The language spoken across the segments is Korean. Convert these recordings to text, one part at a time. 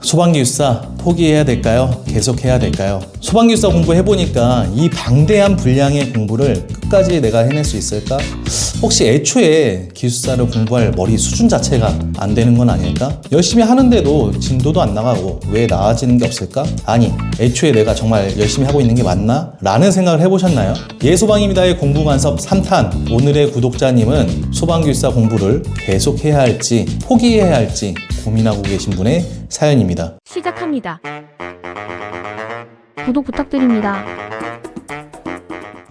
소방기술사 포기해야 될까요? 계속해야 될까요? 소방기술사 공부해보니까 이 방대한 분량의 공부를 끝까지 내가 해낼 수 있을까? 혹시 애초에 기술사를 공부할 머리 수준 자체가 안 되는 건 아닐까? 열심히 하는데도 진도도 안 나가고 왜 나아지는 게 없을까? 아니, 애초에 내가 정말 열심히 하고 있는 게 맞나? 라는 생각을 해보셨나요? 예소방입니다의 공부간섭 3탄, 오늘의 구독자님은 소방기술사 공부를 계속해야 할지 포기해야 할지 고민하고 계신 분의 사연입니다. 시작합니다. 구독 부탁드립니다.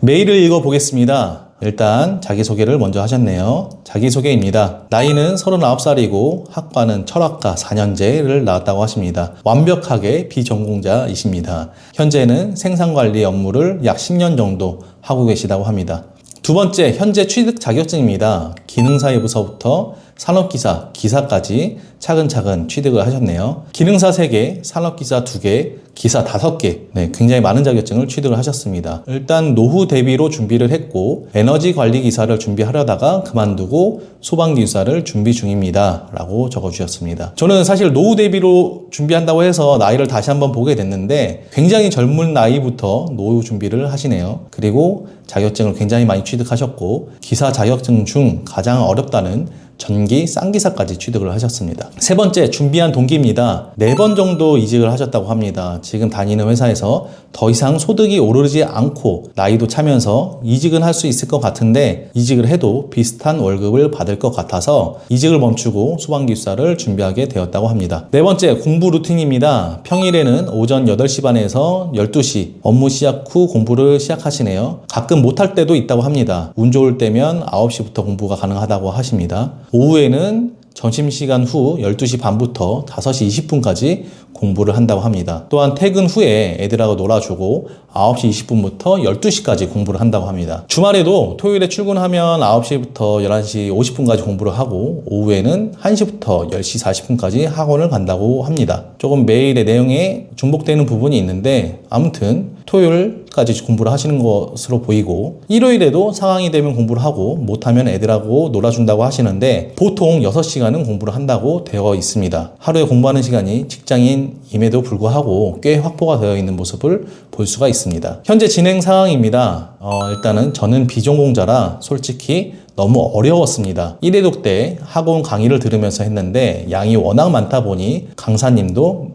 메일을 읽어보겠습니다. 일단 자기소개를 먼저 하셨네요. 자기소개입니다. 나이는 39살이고 학과는 철학과 4년제를 나왔다고 하십니다. 완벽하게 비전공자이십니다. 현재는 생산관리 업무를 약 10년 정도 하고 계시다고 합니다. 두 번째, 현재 취득 자격증입니다. 기능사회부서부터 산업기사, 기사까지 차근차근 취득을 하셨네요. 기능사 3개, 산업기사 2개, 기사 5개, 굉장히 많은 자격증을 취득을 하셨습니다. 일단 노후 대비로 준비를 했고 에너지관리기사를 준비하려다가 그만두고 소방기술사를 준비 중입니다. 라고 적어주셨습니다. 저는 사실 노후 대비로 준비한다고 해서 나이를 다시 한번 보게 됐는데 굉장히 젊은 나이부터 노후 준비를 하시네요. 그리고 자격증을 굉장히 많이 취득하셨고 기사 자격증 중 가장 어렵다는 전기 쌍기사까지 취득을 하셨습니다. 세 번째, 준비한 동기입니다. 4번 정도 이직을 하셨다고 합니다. 지금 다니는 회사에서 더 이상 소득이 오르지 않고 나이도 차면서 이직은 할 수 있을 것 같은데 이직을 해도 비슷한 월급을 받을 것 같아서 이직을 멈추고 소방기술사를 준비하게 되었다고 합니다. 네 번째, 공부 루틴입니다. 평일에는 오전 8시 반에서 12시 업무 시작 후 공부를 시작하시네요. 가끔 못할 때도 있다고 합니다. 운 좋을 때면 9시부터 공부가 가능하다고 하십니다. 오후에는 점심시간 후 12시 반부터 5시 20분까지 공부를 한다고 합니다. 또한 퇴근 후에 애들하고 놀아주고 9시 20분부터 12시까지 공부를 한다고 합니다. 주말에도 토요일에 출근하면 9시부터 11시 50분까지 공부를 하고 오후에는 1시부터 10시 40분까지 학원을 간다고 합니다. 조금 메일의 내용에 중복되는 부분이 있는데 아무튼 토요일까지 공부를 하시는 것으로 보이고 일요일에도 상황이 되면 공부를 하고 못하면 애들하고 놀아준다고 하시는데 보통 6시간은 공부를 한다고 되어 있습니다. 하루에 공부하는 시간이 직장인임에도 불구하고 꽤 확보가 되어 있는 모습을 볼 수가 있습니다. 현재 진행 상황입니다. 일단은 저는 비전공자라 솔직히 너무 어려웠습니다. 1회독 때 학원 강의를 들으면서 했는데 양이 워낙 많다 보니 강사님도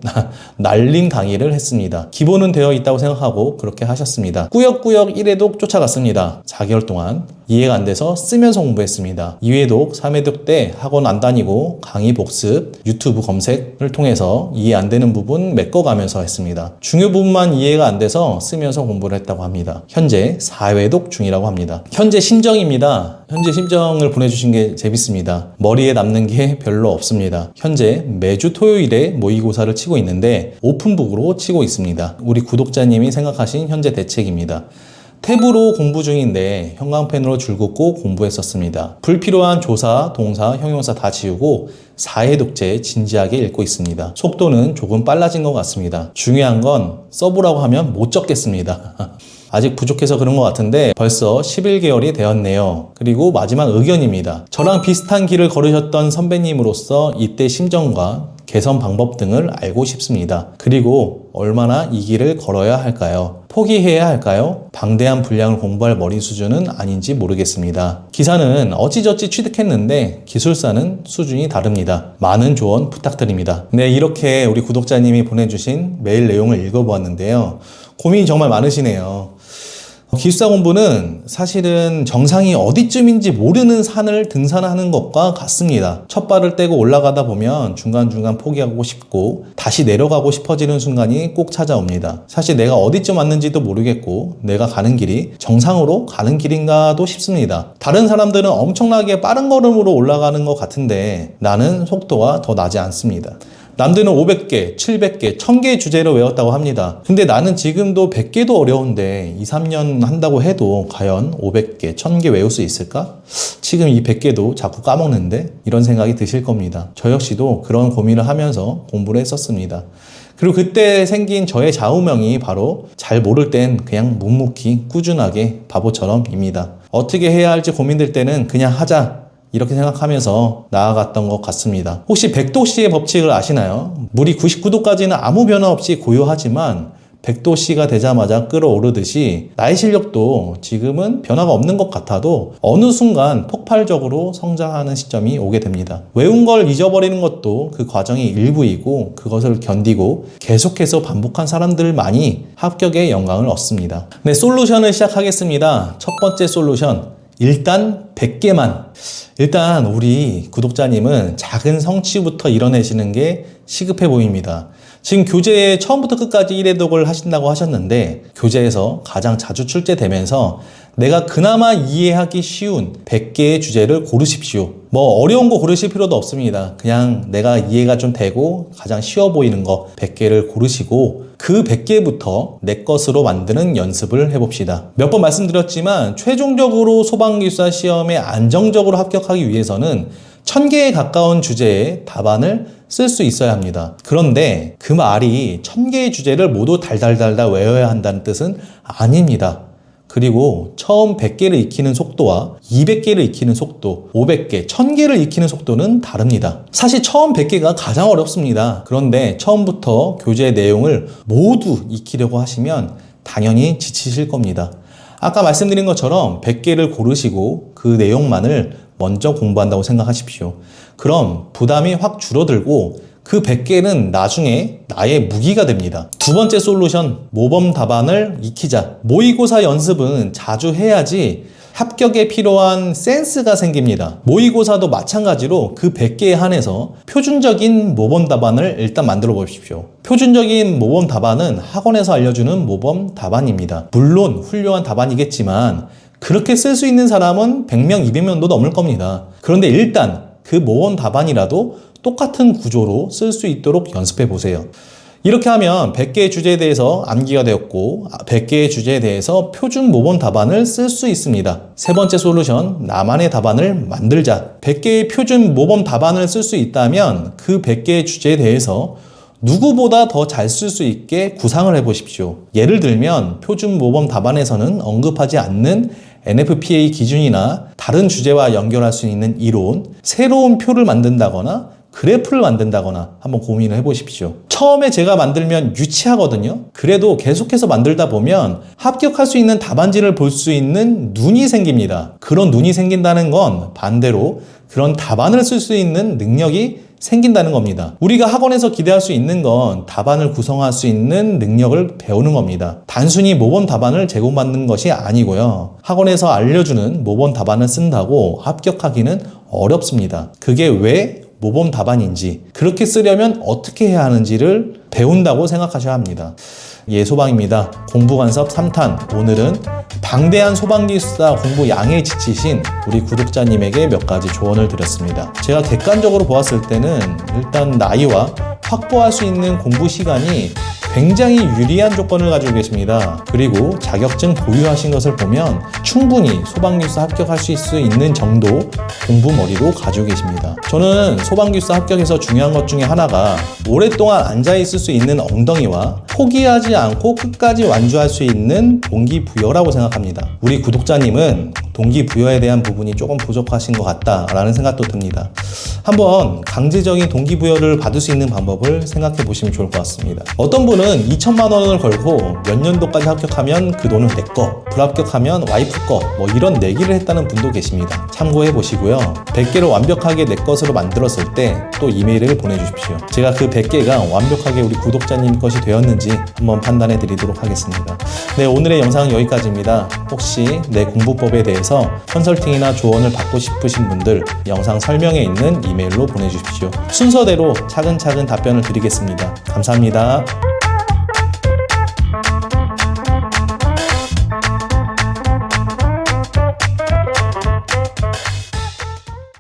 날린 강의를 했습니다. 기본은 되어 있다고 생각하고 그렇게 하셨습니다. 꾸역꾸역 1회독 쫓아갔습니다. 4개월 동안 이해가 안 돼서 쓰면서 공부했습니다. 2회독, 3회독 때 학원 안 다니고 강의 복습, 유튜브 검색을 통해서 이해 안 되는 부분 메꿔가면서 했습니다. 중요 부분만 이해가 안 돼서 쓰면서 공부를 했다고 합니다. 현재 4회독 중이라고 합니다. 현재 심정입니다. 현재 심정을 보내주신 게 재밌습니다. 머리에 남는 게 별로 없습니다. 현재 매주 토요일에 모의고사를 치고 있는데 오픈북으로 치고 있습니다. 우리 구독자님이 생각하신 현재 대책입니다. 탭으로 공부 중인데 형광펜으로 줄 긋고 공부했었습니다. 불필요한 조사, 동사, 형용사 다 지우고 4회독제 진지하게 읽고 있습니다. 속도는 조금 빨라진 것 같습니다. 중요한 건 써보라고 하면 못 적겠습니다. 아직 부족해서 그런 것 같은데 벌써 11개월이 되었네요. 그리고 마지막 의견입니다. 저랑 비슷한 길을 걸으셨던 선배님으로서 이때 심정과 개선 방법 등을 알고 싶습니다. 그리고 얼마나 이 길을 걸어야 할까요? 포기해야 할까요? 방대한 분량을 공부할 머리 수준은 아닌지 모르겠습니다. 기사는 어찌저찌 취득했는데 기술사는 수준이 다릅니다. 많은 조언 부탁드립니다. 네, 이렇게 우리 구독자님이 보내주신 메일 내용을 읽어보았는데요. 고민이 정말 많으시네요. 기술사 공부는 사실은 정상이 어디쯤인지 모르는 산을 등산하는 것과 같습니다. 첫 발을 떼고 올라가다 보면 중간중간 포기하고 싶고 다시 내려가고 싶어지는 순간이 꼭 찾아옵니다. 사실 내가 어디쯤 왔는지도 모르겠고 내가 가는 길이 정상으로 가는 길인가도 싶습니다. 다른 사람들은 엄청나게 빠른 걸음으로 올라가는 것 같은데 나는 속도가 더 나지 않습니다. 남들은 500개, 700개, 1000개의 주제를 외웠다고 합니다. 근데 나는 지금도 100개도 어려운데 2, 3년 한다고 해도 과연 500개, 1000개 외울 수 있을까? 지금 이 100개도 자꾸 까먹는데? 이런 생각이 드실 겁니다. 저 역시도 그런 고민을 하면서 공부를 했었습니다. 그리고 그때 생긴 저의 좌우명이 바로 잘 모를 땐 그냥 묵묵히 꾸준하게 바보처럼입니다. 어떻게 해야 할지 고민될 때는 그냥 하자. 이렇게 생각하면서 나아갔던 것 같습니다. 혹시 100도씨의 법칙을 아시나요? 물이 99도까지는 아무 변화 없이 고요하지만 100도씨가 되자마자 끓어오르듯이 나의 실력도 지금은 변화가 없는 것 같아도 어느 순간 폭발적으로 성장하는 시점이 오게 됩니다. 외운 걸 잊어버리는 것도 그 과정이 일부이고 그것을 견디고 계속해서 반복한 사람들만이 합격의 영광을 얻습니다. 네, 솔루션을 시작하겠습니다. 첫 번째 솔루션. 일단 100개만. 일단 우리 구독자님은 작은 성취부터 이뤄내시는 게 시급해 보입니다. 지금 교재에 처음부터 끝까지 1회 독을 하신다고 하셨는데 교재에서 가장 자주 출제되면서 내가 그나마 이해하기 쉬운 100개의 주제를 고르십시오. 뭐 어려운 거 고르실 필요도 없습니다. 그냥 내가 이해가 좀 되고 가장 쉬워 보이는 거 100개를 고르시고 그 100개부터 내 것으로 만드는 연습을 해봅시다. 몇 번 말씀드렸지만 최종적으로 소방기술사 시험에 안정적으로 합격하기 위해서는 1000개에 가까운 주제의 답안을 쓸 수 있어야 합니다. 그런데 그 말이 1000개의 주제를 모두 달달달달 외워야 한다는 뜻은 아닙니다. 그리고 처음 100개를 익히는 속도와 200개를 익히는 속도, 500개, 1000개를 익히는 속도는 다릅니다. 사실 처음 100개가 가장 어렵습니다. 그런데 처음부터 교재 내용을 모두 익히려고 하시면 당연히 지치실 겁니다. 아까 말씀드린 것처럼 100개를 고르시고 그 내용만을 먼저 공부한다고 생각하십시오. 그럼 부담이 확 줄어들고 그 100개는 나중에 나의 무기가 됩니다. 두 번째 솔루션, 모범 답안을 익히자. 모의고사 연습은 자주 해야지 합격에 필요한 센스가 생깁니다. 모의고사도 마찬가지로 그 100개에 한해서 표준적인 모범 답안을 일단 만들어 보십시오. 표준적인 모범 답안은 학원에서 알려주는 모범 답안입니다. 물론 훌륭한 답안이겠지만 그렇게 쓸 수 있는 사람은 100명, 200명도 넘을 겁니다. 그런데 일단 그 모범 답안이라도 똑같은 구조로 쓸 수 있도록 연습해 보세요. 이렇게 하면 100개의 주제에 대해서 암기가 되었고 100개의 주제에 대해서 표준 모범 답안을 쓸 수 있습니다. 세 번째 솔루션, 나만의 답안을 만들자. 100개의 표준 모범 답안을 쓸 수 있다면 그 100개의 주제에 대해서 누구보다 더 잘 쓸 수 있게 구상을 해보십시오. 예를 들면 표준 모범 답안에서는 언급하지 않는 NFPA 기준이나 다른 주제와 연결할 수 있는 이론, 새로운 표를 만든다거나 그래프를 만든다거나 한번 고민을 해보십시오. 처음에 제가 만들면 유치하거든요. 그래도 계속해서 만들다 보면 합격할 수 있는 답안지를 볼 수 있는 눈이 생깁니다. 그런 눈이 생긴다는 건 반대로 그런 답안을 쓸 수 있는 능력이 생긴다는 겁니다. 우리가 학원에서 기대할 수 있는 건 답안을 구성할 수 있는 능력을 배우는 겁니다. 단순히 모범 답안을 제공받는 것이 아니고요. 학원에서 알려주는 모범 답안을 쓴다고 합격하기는 어렵습니다. 그게 왜 모범 답안인지, 그렇게 쓰려면 어떻게 해야 하는지를 배운다고 생각하셔야 합니다. 예, 소방입니다. 공부간섭 3탄. 오늘은 방대한 소방기술사 공부 양에 지치신 우리 구독자님에게 몇 가지 조언을 드렸습니다. 제가 객관적으로 보았을 때는 일단 나이와 확보할 수 있는 공부 시간이 굉장히 유리한 조건을 가지고 계십니다. 그리고 자격증 보유하신 것을 보면 충분히 소방기술사 합격할 수 있는 정도 공부머리로 가지고 계십니다. 저는 소방기술사 합격에서 중요한 것 중에 하나가 오랫동안 앉아있을 수 있는 엉덩이와 포기하지 않고 끝까지 완주할 수 있는 동기부여라고 생각합니다. 우리 구독자님은 동기부여에 대한 부분이 조금 부족하신 것 같다라는 생각도 듭니다. 한번 강제적인 동기부여를 받을 수 있는 방법을 생각해 보시면 좋을 것 같습니다. 어떤 분은 2천만 원을 걸고 몇 년도까지 합격하면 그 돈은 내 거, 불합격하면 와이프 거, 뭐 이런 내기를 했다는 분도 계십니다. 참고해 보시고요. 100개를 완벽하게 내 것으로 만들었을 때 또 이메일을 보내주십시오. 제가 그 100개가 완벽하게 우리 구독자님 것이 되었는지 한번 판단해 드리도록 하겠습니다. 네, 오늘의 영상은 여기까지입니다. 혹시 내 공부법에 대해서 컨설팅이나 조언을 받고 싶으신 분들 영상 설명에 있는 이메일로 보내주십시오. 순서대로 차근차근 답변을 드리겠습니다. 감사합니다.